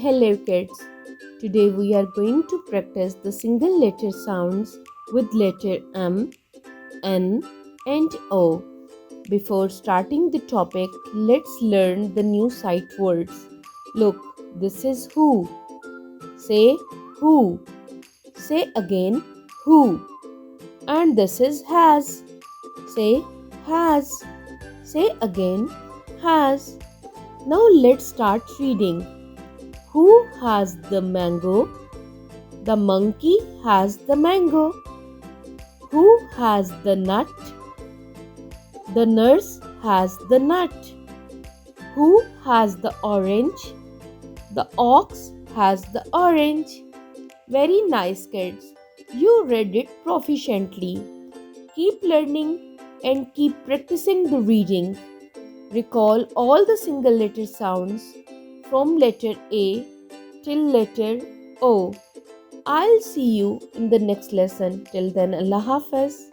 Hello kids. Today we are going to practice the single letter sounds with letter M, N and O. Before starting the topic, let's learn the new sight words. Look, this is who. Say who. Say again who. And this is has. Say has. Say again has. Now let's start reading. Who has the mango? The monkey has the mango. Who has the nut? The nurse has the nut. Who has the orange? The ox has the orange. Very nice, kids. You read it proficiently. Keep learning and keep practicing the reading. Recall all the single letter sounds from letter A till letter O. I'll see you in the next lesson. Till then, Allah Hafiz.